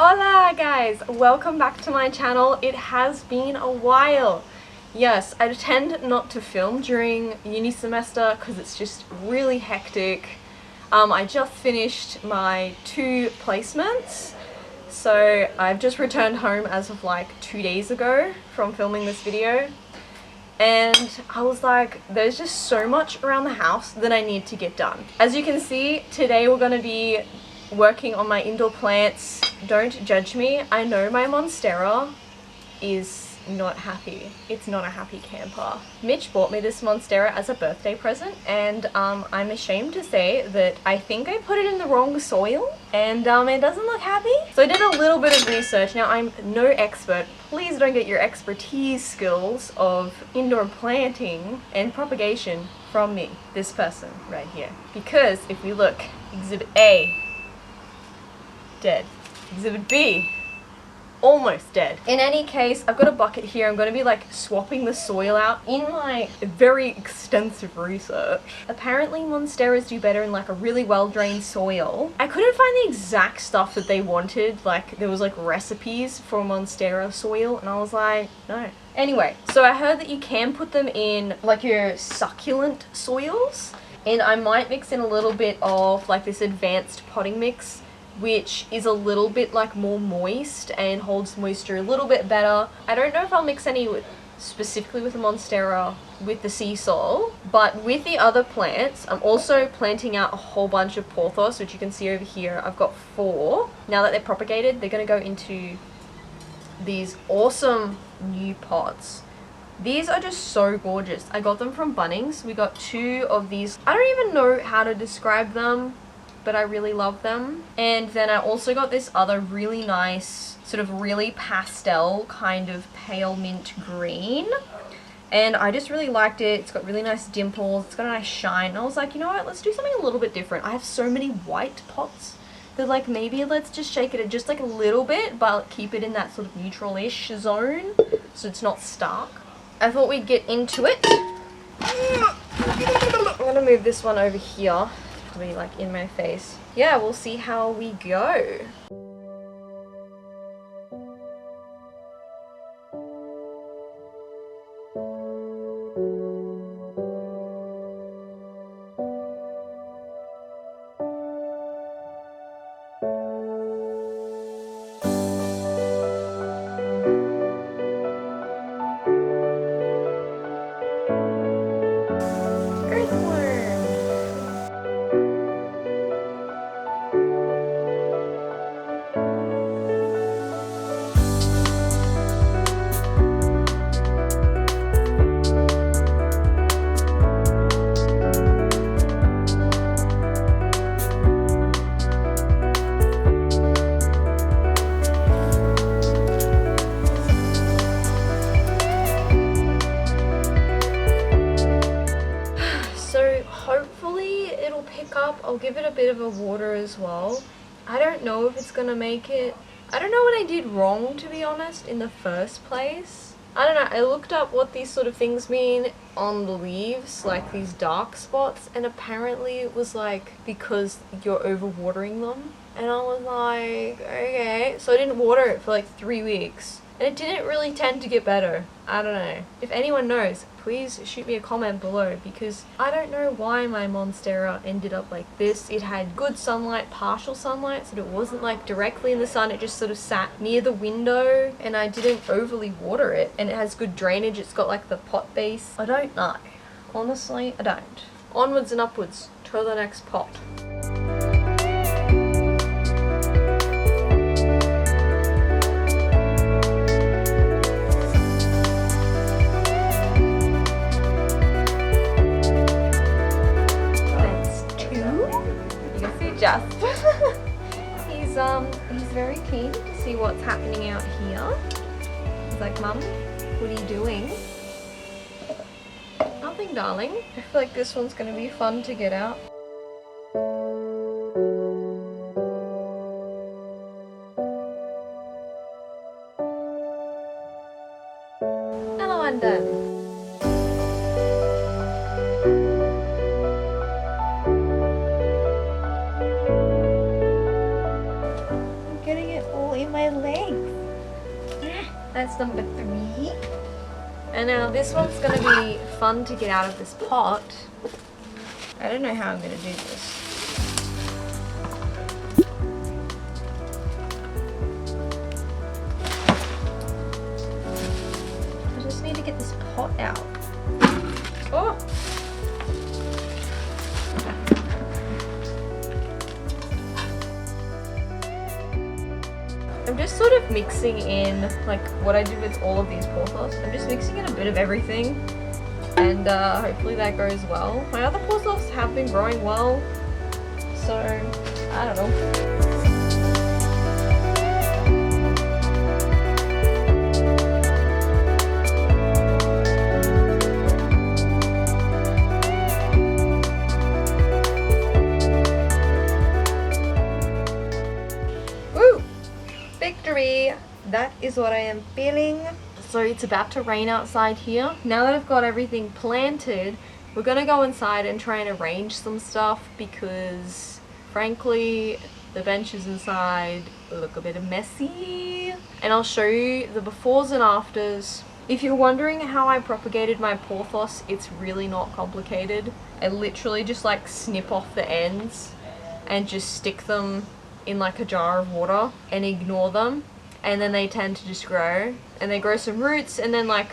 Hola guys! Welcome back to my channel. It has been a while. Yes, I tend not to film during uni semester because it's just really hectic. I just finished my 2 placements, so I've just returned home as of like 2 days ago from filming this video. And I was like, there's just so much around the house that I need to get done. As you can see, today we're going to be working on my indoor plants. Don't judge me. I know my Monstera is not happy. It's not a happy camper. Mitch bought me this Monstera as a birthday present, and I'm ashamed to say that I think I put it in the wrong soil, and it doesn't look happy. So I did a little bit of research. Now, I'm no expert. Please don't get your expertise skills of indoor planting and propagation from me, this person right here. Because if we look, Exhibit A, dead. Exhibit B, almost dead. In any case, I've got a bucket here. I'm going to be like swapping the soil out. In my very extensive research, apparently Monsteras do better in like a really well-drained soil. I couldn't find the exact stuff that they wanted. Like there was like recipes for Monstera soil, and I was like, no. Anyway, so I heard that you can put them in like your succulent soils, and I might mix in a little bit of like this advanced potting mix, which is a little bit like more moist and holds moisture a little bit better. I don't know if I'll mix any specifically with the Monstera with the sea soil, but with the other plants, I'm also planting out a whole bunch of pothos, which you can see over here. I've got 4. Now that they're propagated, they're going to go into these awesome new pots. These are just so gorgeous. I got them from Bunnings. We got 2 of these. I don't even know how to describe them, but I really love them. And then I also got this other really nice, sort of really pastel kind of pale mint green. And I just really liked it. It's got really nice dimples. It's got a nice shine. And I was like, you know what? Let's do something a little bit different. I have so many white pots that like maybe let's just shake it just like a little bit, but keep it in that sort of neutral-ish zone so it's not stark. I thought we'd get into it. I'm gonna move this one over here. Be like in my face. Yeah, we'll see how we go. I'll give it a bit of a water as well. I don't know if it's gonna make it. I don't know what I did wrong, to be honest, in the first place. I don't know, I looked up what these sort of things mean on the leaves, like these dark spots, and apparently it was like because you're overwatering them. And I was like, okay. So I didn't water it for like 3 weeks. And it didn't really tend to get better. I don't know. If anyone knows, please shoot me a comment below, because I don't know why my Monstera ended up like this. It had good sunlight, partial sunlight, so it wasn't like directly in the sun. It just sort of sat near the window, and I didn't overly water it. And it has good drainage. It's got like the pot base. I don't know. Honestly, I don't. Onwards and upwards to the next pot. He's very keen to see what's happening out here. He's like, Mum, what are you doing? Nothing, darling. I feel like this one's gonna be fun to get out. Another one done. That's number 3. And now this one's going to be fun to get out of this pot. I don't know how I'm going to do this. I just need to get this pot out. Oh! I'm just sort of mixing in like what I do with all of these pothos. I'm just mixing in a bit of everything, and hopefully that goes well. My other pothos have been growing well, so I don't know. Victory! That is what I am feeling. So it's about to rain outside here. Now that I've got everything planted, we're gonna go inside and try and arrange some stuff because frankly the benches inside look a bit messy. And I'll show you the befores and afters. If you're wondering how I propagated my pothos, it's really not complicated. I literally just like snip off the ends and just stick them in like a jar of water and ignore them, and then they tend to just grow, and they grow some roots, and then like,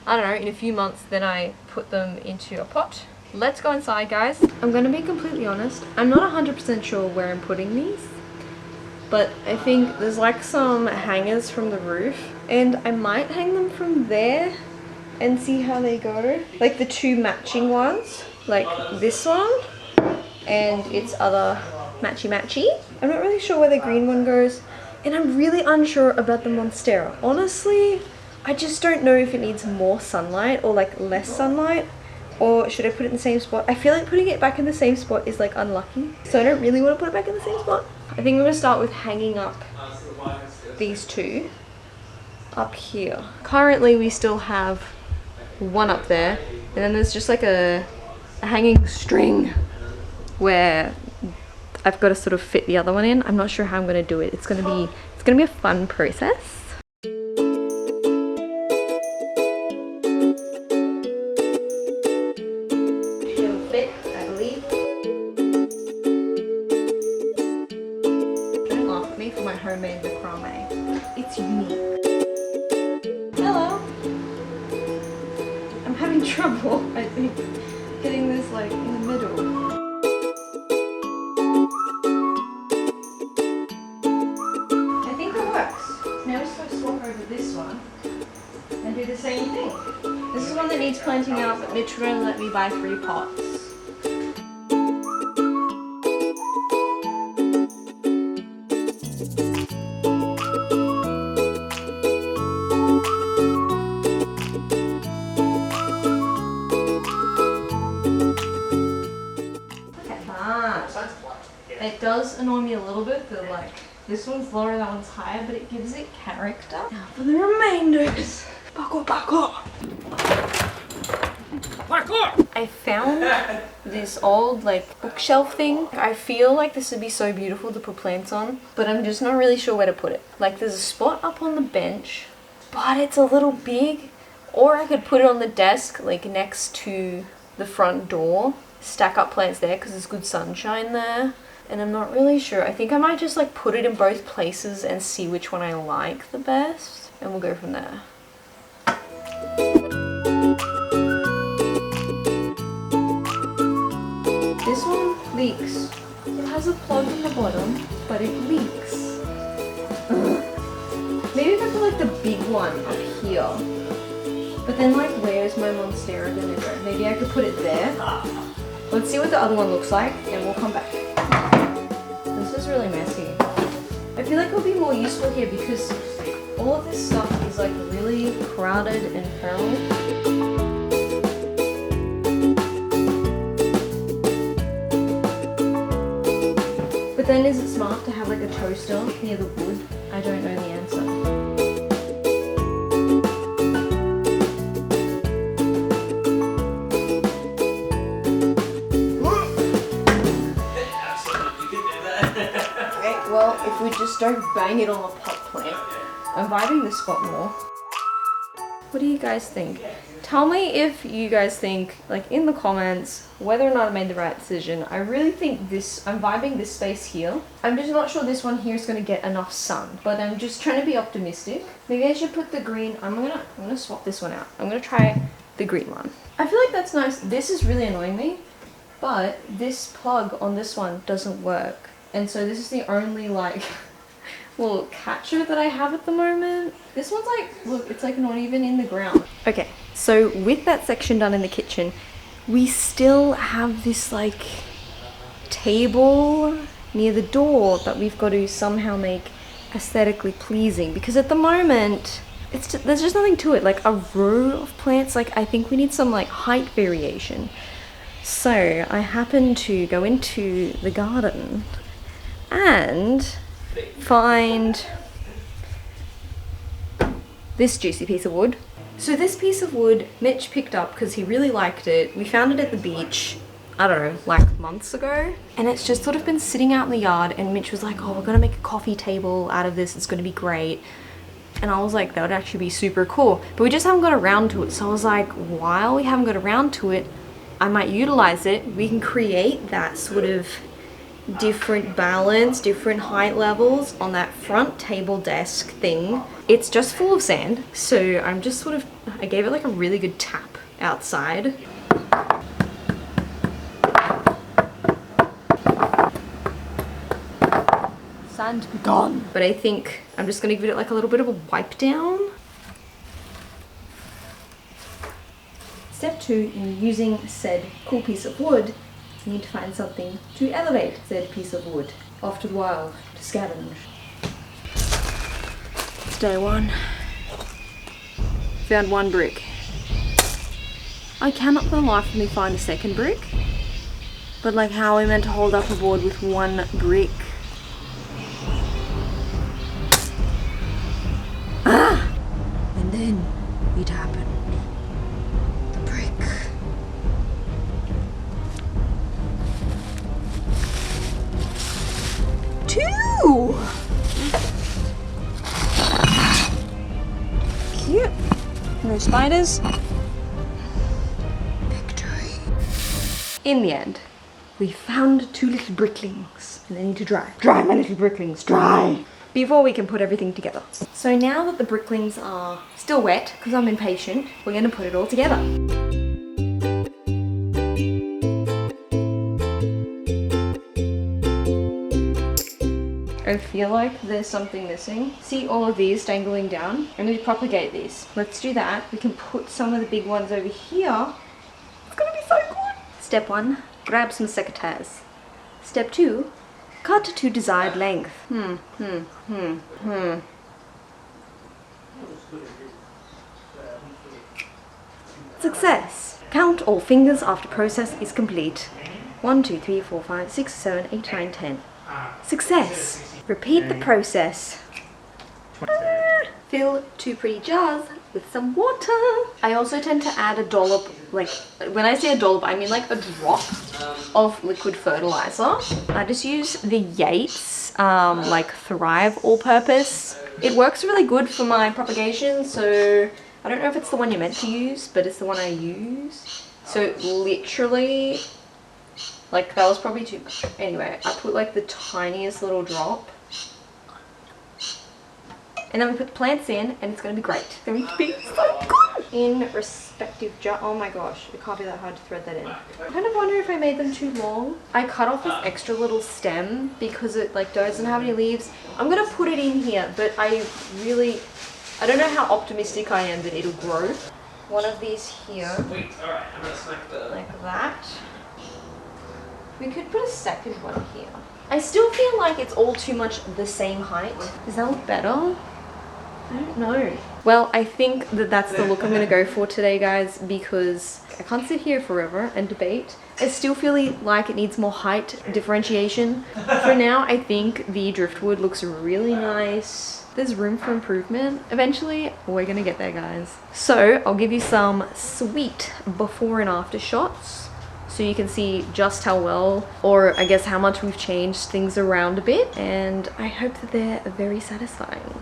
I don't know, in a few months then I put them into a pot. Let's go inside, guys. I'm gonna be completely honest, I'm not 100% sure where I'm putting these, but I think there's like some hangers from the roof, and I might hang them from there and see how they go. Like the 2 matching ones, like this one and its other matchy. I'm not really sure where the green one goes, and I'm really unsure about the Monstera. Honestly, I just don't know if it needs more sunlight or like less sunlight, or should I put it in the same spot? I feel like putting it back in the same spot is like unlucky, so I don't really want to put it back in the same spot. I think I'm going to start with hanging up these 2 up here. Currently we still have one up there, and then there's just like a hanging string where I've got to sort of fit the other one in. I'm not sure how I'm going to do it. It's going to be a fun process. It'll fit, I believe. Don't laugh at me for my homemade macrame. It's unique. Hello. I'm having trouble, I think, getting this like in the middle. This one and do the same thing. This is one that needs planting out, but literally let me buy 3 pots. It does annoy me a little bit that like this one's lower, that one's higher, but it gives it character. Now for the remainders. Parkour! I found this old like bookshelf thing. I feel like this would be so beautiful to put plants on, but I'm just not really sure where to put it. Like there's a spot up on the bench, but it's a little big. Or I could put it on the desk like next to the front door. Stack up plants there because there's good sunshine there. And I'm not really sure. I think I might just like put it in both places and see which one I like the best. And we'll go from there. This one leaks. It has a plug in the bottom, but it leaks. Maybe if I put like the big one up here. But then like where's my Monstera gonna go? Maybe I could put it there. Let's see what the other one looks like and we'll come back. This is really messy. I feel like it'll be more useful here because all of this stuff is like really crowded and feral. But then is it smart to have like a toaster near the wood? I don't know the answer. Well, if we just don't bang it on the pot plant, I'm vibing this spot more. What do you guys think? Tell me if you guys think, like in the comments, whether or not I made the right decision. I really think this, I'm vibing this space here. I'm just not sure this one here is going to get enough sun, but I'm just trying to be optimistic. Maybe I should put the green, I'm gonna swap this one out. I'm gonna try the green one. I feel like that's nice. This is really annoying me, but this plug on this one doesn't work. And so this is the only like little catcher that I have at the moment. This one's like, look, it's like not even in the ground. Okay, so with that section done in the kitchen, we still have this like table near the door that we've got to somehow make aesthetically pleasing, because at the moment there's just nothing to it. Like a row of plants, like I think we need some like height variation. So I happened to go into the garden and find this juicy piece of wood. So this piece of wood Mitch picked up because he really liked it. We found it at the beach, I don't know, like months ago, and it's just sort of been sitting out in the yard, and Mitch was like, oh, we're gonna make a coffee table out of this, it's gonna be great. And I was like, that would actually be super cool, but we just haven't got around to it. So I was like, while we haven't got around to it, I might utilize it. We can create that sort of different balance, different height levels on that front table desk thing. It's just full of sand, so I'm just sort of, I gave it like a really good tap outside. Sand be gone. But I think I'm just gonna give it like a little bit of a wipe down. Step 2 in using said cool piece of wood, you need to find something to elevate said piece of wood. Off to the wild to scavenge. It's day 1. Found 1 brick. I cannot for the life of me find a second brick. But like, how are we meant to hold up a board with 1 brick? Ah! And then it happened. The brick. Two! Cute. No spiders. Victory. In the end, we found 2 little bricklings. And they need to dry. Dry, my little bricklings, dry! Before we can put everything together. So now that the bricklings are still wet, because I'm impatient, we're going to put it all together. I feel like there's something missing. See all of these dangling down? I need to propagate these. Let's do that. We can put some of the big ones over here. It's going to be so good. Step 1, grab some secateurs. Step 2, cut to desired length. Success! Count all fingers after process is complete. 1, 2, 3, 4, 5, 6, 7, 8, 9, 10. Success! Repeat the process. Fill 2 pretty jars with some water. I also tend to add a dollop, like when I say a dollop, I mean like a drop of liquid fertilizer. I just use the Yates like Thrive all-purpose. It works really good for my propagation, so I don't know if it's the one you're meant to use, but it's the one I use. So literally, like that was probably too much. Anyway, I put like the tiniest little drop. And then we put the plants in, and it's going to be great. It's going to be so good! In respective jar. Oh my gosh, it can't be that hard to thread that in. I kind of wonder if I made them too long. I cut off this extra little stem because it like doesn't have any leaves. I'm going to put it in here, but I don't know how optimistic I am that it'll grow. One of these here. Sweet, alright, I'm going to smack the... like that. We could put a second one here. I still feel like it's all too much the same height. Does that look better? I don't know. Well, I think that that's the look I'm going to go for today, guys, because I can't sit here forever and debate. I still feel like it needs more height differentiation. For now, I think the driftwood looks really nice. There's room for improvement. Eventually, we're going to get there, guys. So, I'll give you some sweet before and after shots, so you can see just how well, or I guess how much we've changed things around a bit, and I hope that they're very satisfying.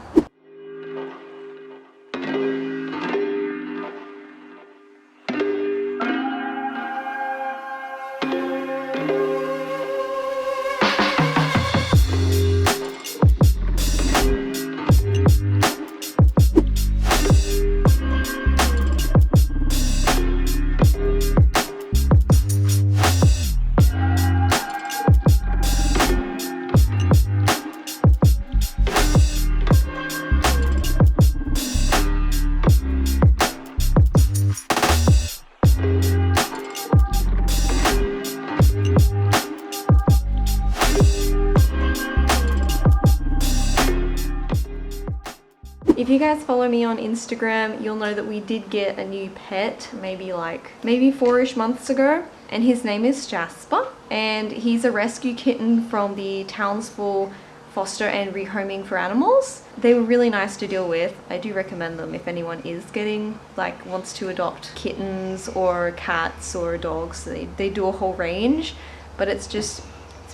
guys follow me on Instagram, you'll know that we did get a new pet maybe 4-ish months ago, and his name is Jasper, and he's a rescue kitten from the Townsville Foster and Rehoming for Animals. They were really nice to deal with. I do recommend them if anyone is wants to adopt kittens or cats or dogs. They do a whole range, but it's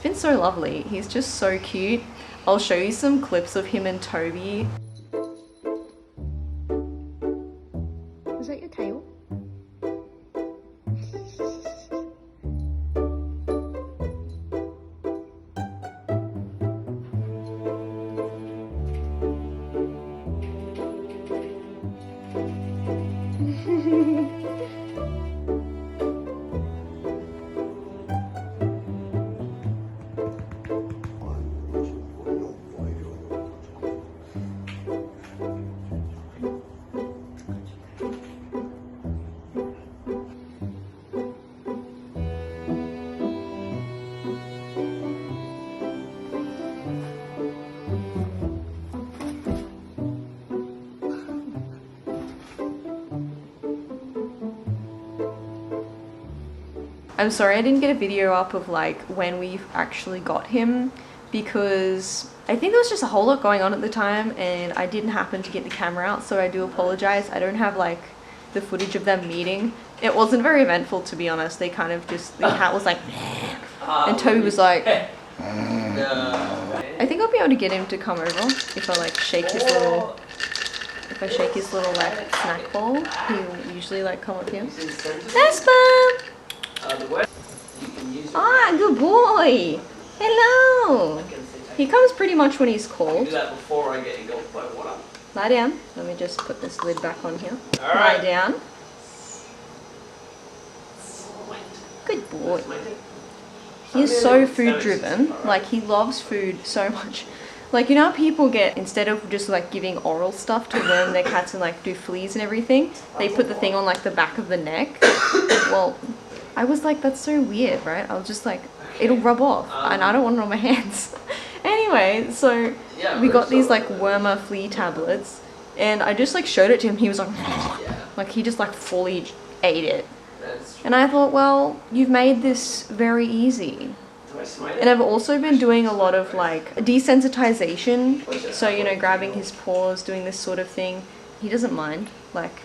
been so lovely. He's just so cute. I'll show you some clips of him and Toby. Is that your tail? I'm sorry I didn't get a video up of when we actually got him, because I think there was just a whole lot going on at the time and I didn't happen to get the camera out, so I do apologize. I don't have the footage of them meeting. It wasn't very eventful, to be honest. They kind of just, the cat was like and Toby was like I think I'll be able to get him to come over if I shake his little snack ball. He'll usually come up here. Jasper! Ah, good boy! Hello! He comes pretty much when he's called. Lie down. Let me just put this lid back on here. Lie down. Good boy. He's so food driven. He loves food so much. You know how people get, instead of just giving oral stuff to worm their cats and do fleas and everything, they put the thing on the back of the neck? Well, I was that's so weird, right? I was just it'll rub off and I don't want it on my hands. Anyway, so we got these wormer flea tablets and I just showed it to him. He was he just fully ate it. And I thought, well, you've made this very easy. And I've also been doing a lot of desensitization. So, you know, grabbing his paws, doing this sort of thing. He doesn't mind.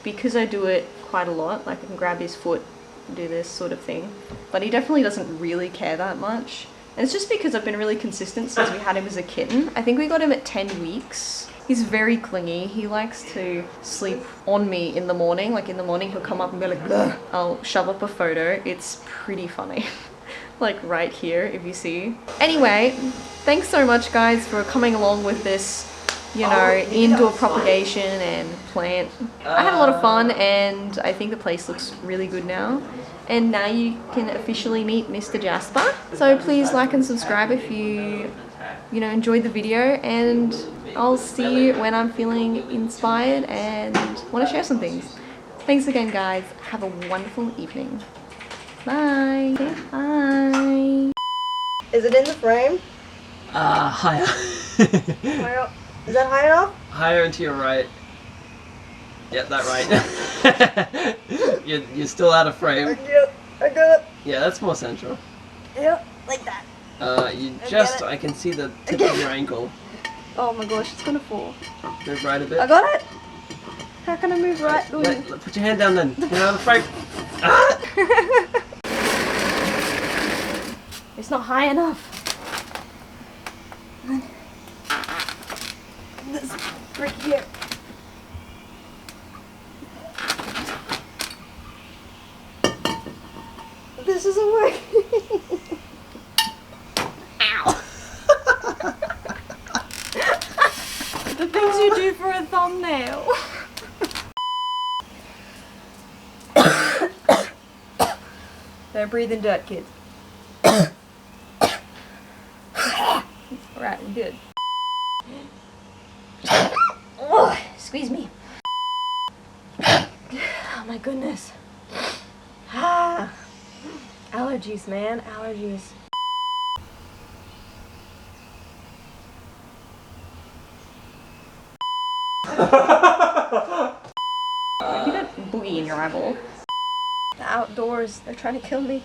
Because I do it quite a lot, I can grab his foot, do this sort of thing, but he definitely doesn't really care that much. And it's just because I've been really consistent since we had him as a kitten. I think we got him at 10 weeks. He's very clingy. He likes to sleep on me in the morning. In the morning he'll come up and be like, "Ugh." I'll shove up a photo. It's pretty funny. Right here, if you see. Anyway, thanks so much guys for coming along with this, you know, indoor propagation and plant. I had a lot of fun and I think the place looks really good now. And now you can officially meet Mr. Jasper. So please like and subscribe if you enjoyed the video, and I'll see you when I'm feeling inspired and want to share some things. Thanks again guys. Have a wonderful evening. Bye. Say hi. Is it in the frame? Higher. Higher up. Is that high enough? Higher and to your right. Yeah, that right. you're still out of frame. I got it. Yeah, that's more central. Yep, like that. I can see the tip of your ankle. Oh my gosh, it's gonna fall. Move right a bit. I got it. How can I move right? Put your hand down then. Get out of the frame. Ah! It's not high enough. This brick here. This isn't working. Ow. The things you do for a thumbnail. Don't breathe in dirt, kids. Alright, we're good. Oh, squeeze me. Oh my goodness. Ah. Allergies, man. Allergies. You got boogie in your eyeball. The outdoors, they're trying to kill me.